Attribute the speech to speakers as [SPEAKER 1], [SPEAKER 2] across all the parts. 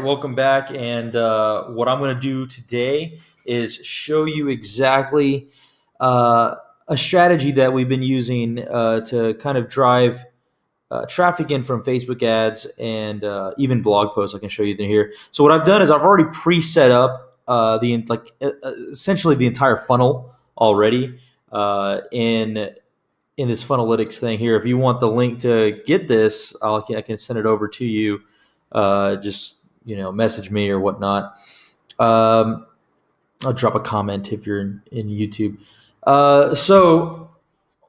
[SPEAKER 1] welcome back. And what I'm going to do today is show you exactly a strategy that we've been using to kind of drive traffic in from Facebook ads and even blog posts. I can show you here. So what I've done is I've already pre-set up essentially the entire funnel already in this Funnelytics thing here. If you want the link to get this, I can send it over to you. Just message me or whatnot. I'll drop a comment if you're in YouTube. So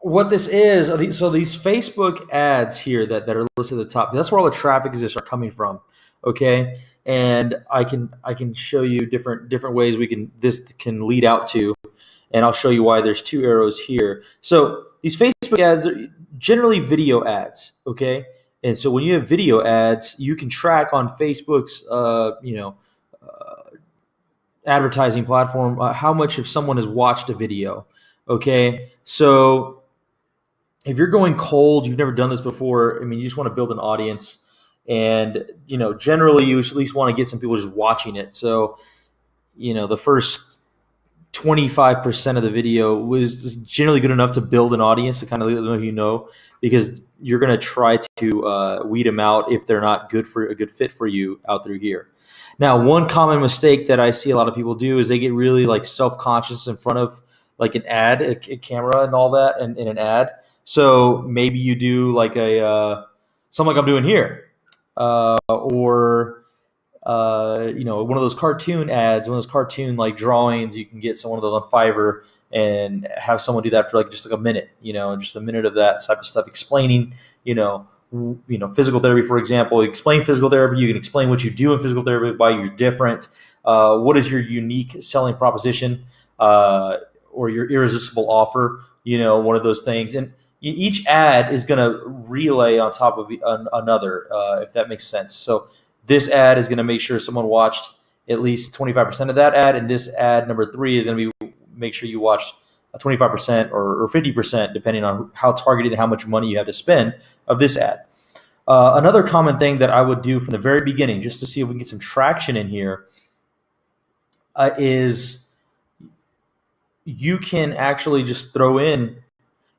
[SPEAKER 1] what this is, these Facebook ads here that are listed at the top, that's where all the traffic is are coming from. Okay, and I can show you different ways this can lead out to, and I'll show you why there's two arrows here. So these Facebook ads are generally video ads. Okay. And so when you have video ads, you can track on Facebook's, advertising platform how much if someone has watched a video. Okay, so if you're going cold, you've never done this before. I mean, you just want to build an audience, and generally you at least want to get some people just watching it. So the first 25% of the video was just generally good enough to build an audience to kind of let them know because you're going to try to weed them out if they're not a good fit for you out through here. Now, one common mistake that I see a lot of people do is they get really self-conscious in front of an ad, a camera and all that, and in an ad. So maybe you do something like I'm doing here, or one of those cartoon ads, one of those cartoon drawings. You can get one of those on Fiverr and have someone do that for just a minute, just a minute of that type of stuff, explaining, physical therapy, for example. Explain physical therapy. You can explain what you do in physical therapy, why you're different, what is your unique selling proposition, or your irresistible offer, one of those things. And each ad is going to relay on top of another, if that makes sense. So this ad is going to make sure someone watched at least 25% of that ad, and this ad number 3 is going to be make sure you watched 25% or 50%, depending on how targeted and how much money you have to spend of this ad. Another common thing that I would do from the very beginning, just to see if we can get some traction in here, is you can actually just throw in,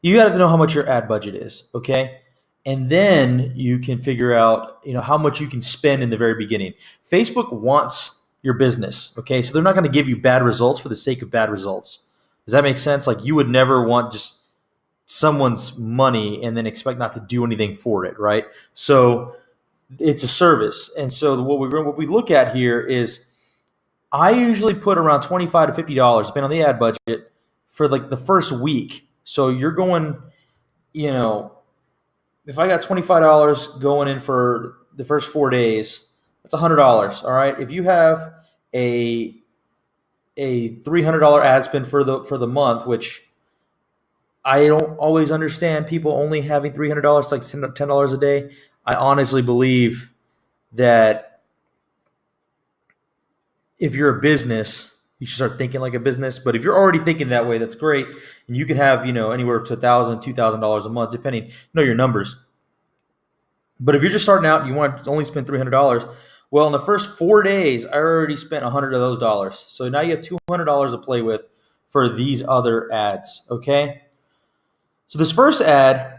[SPEAKER 1] you got to know how much your ad budget is, okay? And then you can figure out, how much you can spend in the very beginning. Facebook wants your business, okay? So they're not going to give you bad results for the sake of bad results. Does that make sense? You would never want just someone's money and then expect not to do anything for it, right? So it's a service. And so what we look at here is I usually put around $25 to $50, depending on the ad budget, for the first week. So you're going, if I got $25 going in for the first 4 days, that's $100. All right. If you have a $300 ad spend for the month, which I don't always understand people only having $300, $10 a day. I honestly believe that if you're a business, you should start thinking like a business. But if you're already thinking that way, that's great. And you can have, anywhere up to $1,000, $2,000 a month, depending, your numbers. But if you're just starting out and you want to only spend $300, well, in the first 4 days, I already spent 100 of those dollars. So now you have $200 to play with for these other ads, okay? So this first ad,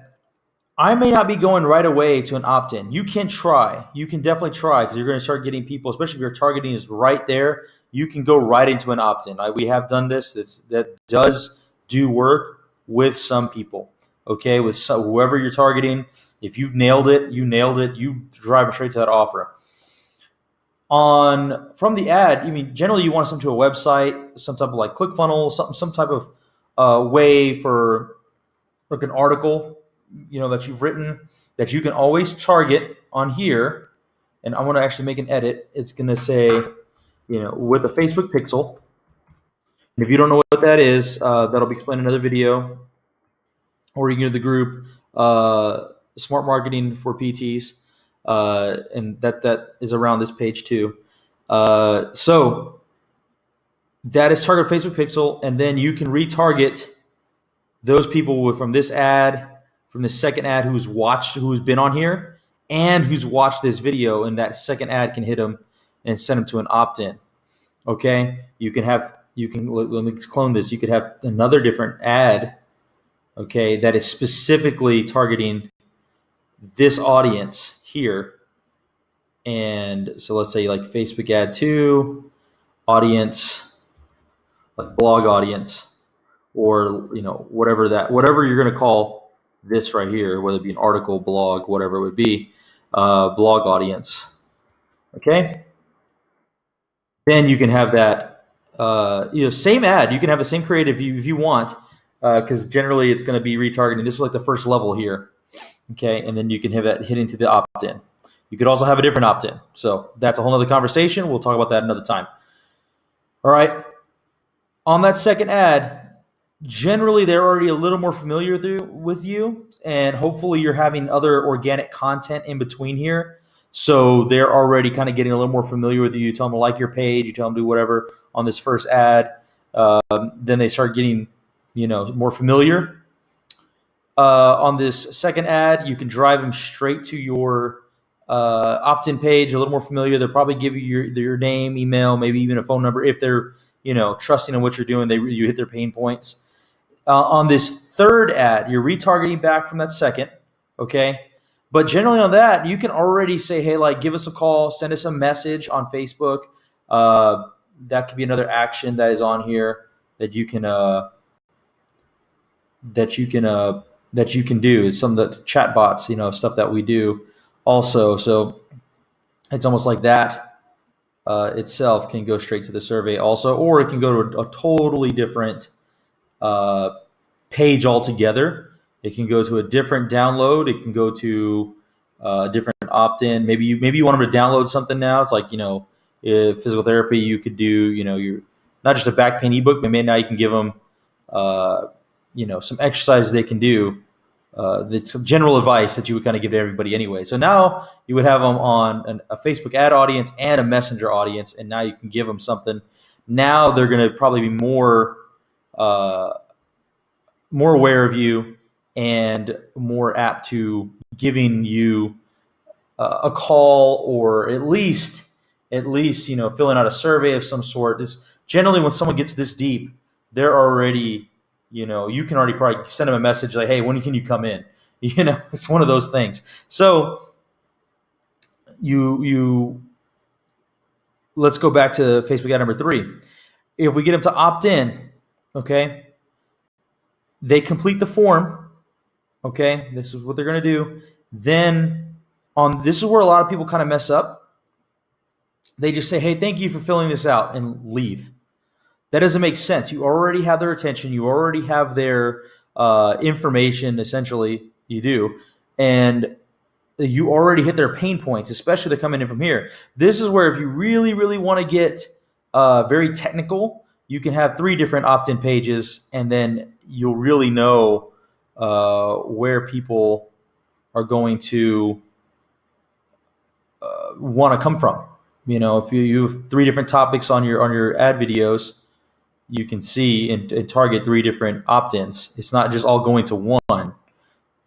[SPEAKER 1] I may not be going right away to an opt-in. You can try. You can definitely try, because you're going to start getting people, especially if your targeting is right there, you can go right into an opt-in. We have done this. That does do work with some people, okay? With whoever you're targeting. If you've nailed it, you drive straight to that offer. From the ad, generally you want to send to a website, some type of ClickFunnels, some type of way for an article, that you've written that you can always target on here. And I want to actually make an edit. It's going to say, with a Facebook pixel. And if you don't know what that is, that'll be explained in another video, or you can go to the group, Smart Marketing for PTs. And that is around this page too. So that is target Facebook pixel, and then you can retarget those people from this ad, from the second ad who's been on here, and who's watched this video, and that second ad can hit them and send them to an opt-in. Okay, let me clone this. You could have another different ad, okay, that is specifically targeting this audience here. And so let's say like Facebook ad 2 audience, like blog audience, or whatever you're going to call this right here, whether it be an article, blog, whatever it would be, blog audience. Okay, then you can have that same ad. You can have the same creative if you want, because generally it's going to be retargeting. This is like the first level here. Okay, and then you can have that hit into the opt-in. You could also have a different opt-in. So that's a whole other conversation. We'll talk about that another time. All right. On that second ad, generally they're already a little more familiar with you, and hopefully you're having other organic content in between here. So they're already kind of getting a little more familiar with you. You tell them to like your page, you tell them to do whatever on this first ad. Then they start getting, more familiar. On this second ad, you can drive them straight to your opt-in page, a little more familiar. They'll probably give you your name, email, maybe even a phone number. If they're, trusting in what you're doing, you hit their pain points. On this third ad, you're retargeting back from that second, okay? But generally on that, you can already say, hey, like, give us a call, send us a message on Facebook. That could be another action that is on here that you can do. Is some of the chat bots, stuff that we do also. So it's almost like that itself can go straight to the survey also, or it can go to a totally different page altogether. It can go to a different download. It can go to a different opt-in. Maybe you want them to download something now. It's like, if physical therapy, you could do, your not just a back pain ebook, but maybe now you can give them, some exercises they can do. That's general advice that you would kind of give to everybody anyway. So now you would have them on a Facebook ad audience and a Messenger audience, and now you can give them something. Now they're going to probably be more aware of you and more apt to giving you a call, or at least filling out a survey of some sort. This generally, when someone gets this deep, they're already, you can already probably send them a message like, hey, when can you come in? It's one of those things. So let's go back to Facebook ad number 3. If we get them to opt in, okay, they complete the form. Okay, this is what they're going to do. Then this is where a lot of people kind of mess up. They just say, hey, thank you for filling this out, and leave. That doesn't make sense. You already have their attention. You already have their information, essentially. You do. And you already hit their pain points, especially they're coming in from here. This is where if you really, really want to get very technical, you can have 3 different opt-in pages, and then you'll really know where people are going to want to come from. If you have 3 different topics on your ad videos, you can see and target 3 different opt-ins. It's not just all going to one.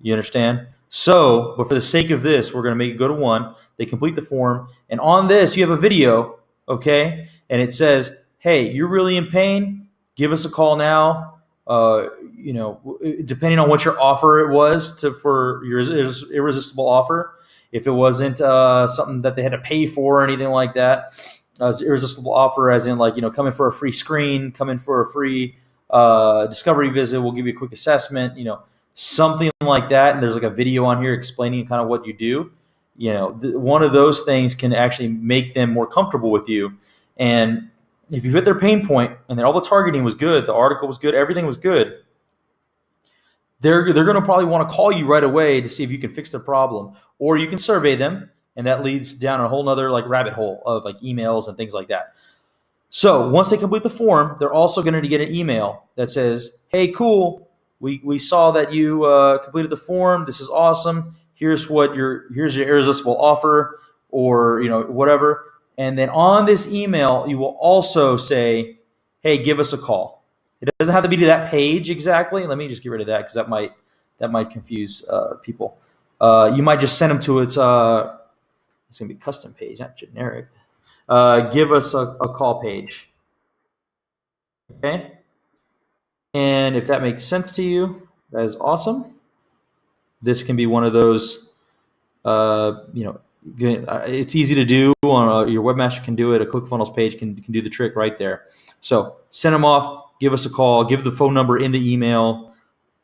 [SPEAKER 1] You understand? So, but for the sake of this, we're going to make it go to 1. They complete the form, and on this, you have a video, okay? And it says, hey, you're really in pain? Give us a call now. Depending on what your offer it was for your irresistible offer. If it wasn't something that they had to pay for or anything like that, irresistible offer as in like, come in for a free screen, come in for a free discovery visit, we'll give you a quick assessment, something like that. And there's like a video on here explaining kind of what you do. One of those things can actually make them more comfortable with you. And if you hit their pain point and then all the targeting was good, the article was good, everything was good, they're going to probably want to call you right away to see if you can fix their problem. Or you can survey them, and that leads down a whole nother like rabbit hole of like emails and things like that. So once they complete the form, they're also going to get an email that says, hey, cool, we saw that you completed the form. This is awesome. Here's your irresistible offer, or whatever. And then on this email, you will also say, hey, give us a call. It doesn't have to be to that page exactly. Let me just get rid of that because that might confuse people. You might just send them to it's going to be custom page, not generic. give us a call page. Okay. And if that makes sense to you, that is awesome. This can be one of those, it's easy to do on your webmaster can do it. A ClickFunnels page can do the trick right there. So send them off, give us a call, give the phone number in the email.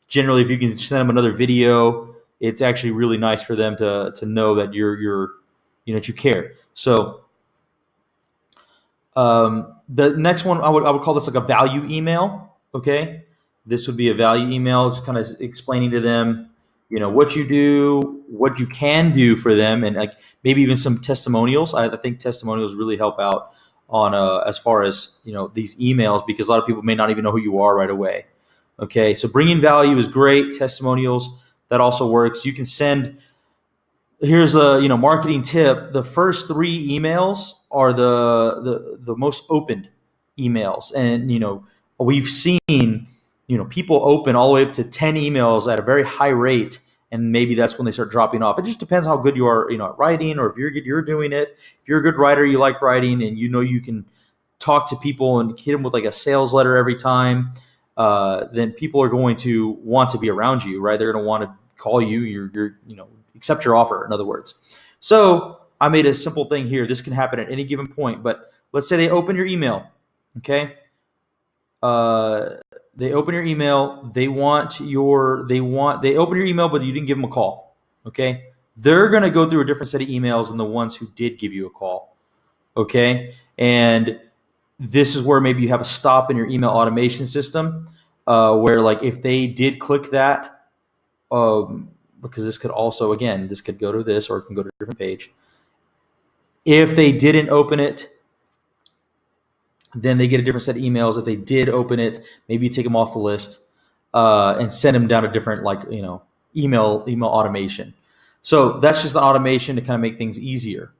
[SPEAKER 1] Generally, if you can send them another video, it's actually really nice for them to know that that you care. So the next one, I would call this like a value email. Okay, this would be a value email, just kind of explaining to them, what you do, what you can do for them, and like maybe even some testimonials. I think testimonials really help out on as far as these emails, because a lot of people may not even know who you are right away. Okay, so bringing value is great. Testimonials, that also works. You can send. Here's a marketing tip. The first 3 emails are the most opened emails, and we've seen people open all the way up to 10 emails at a very high rate, and maybe that's when they start dropping off. It just depends how good you are at writing, or if you're doing it. If you're a good writer, you like writing, and you can talk to people and hit them with like a sales letter every time, then people are going to want to be around you, right? They're going to want to call you. You're accept your offer, in other words. So I made a simple thing here. This can happen at any given point, but let's say they open your email. Okay. They open your email. They open your email, but you didn't give them a call. Okay. They're going to go through a different set of emails than the ones who did give you a call. Okay. And this is where maybe you have a stop in your email automation system, where like if they did click that, because this could also, again, this could go to this, or it can go to a different page. If they didn't open it, then they get a different set of emails. If they did open it, maybe you take them off the list and send them down a different, email automation. So that's just the automation to kind of make things easier.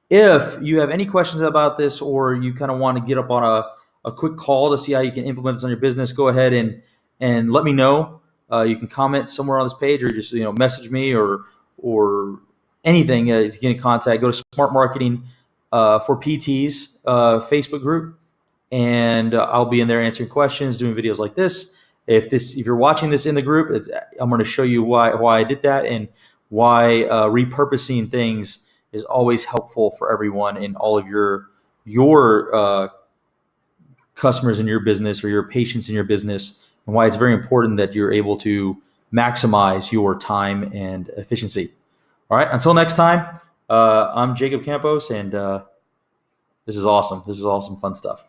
[SPEAKER 1] If you have any questions about this, or you kind of want to get up on a quick call to see how you can implement this on your business, go ahead and let me know. You can comment somewhere on this page, or just message me, or anything. To get in contact, go to Smart Marketing for PTs Facebook group, and I'll be in there answering questions, doing videos like this. If you're watching this in the group, I'm going to show you why I did that, and why repurposing things is always helpful for everyone in all of your customers in your business, or your patients in your business, and why it's very important that you're able to maximize your time and efficiency. All right, until next time, I'm Jacob Campos, and this is awesome. This is awesome, fun stuff.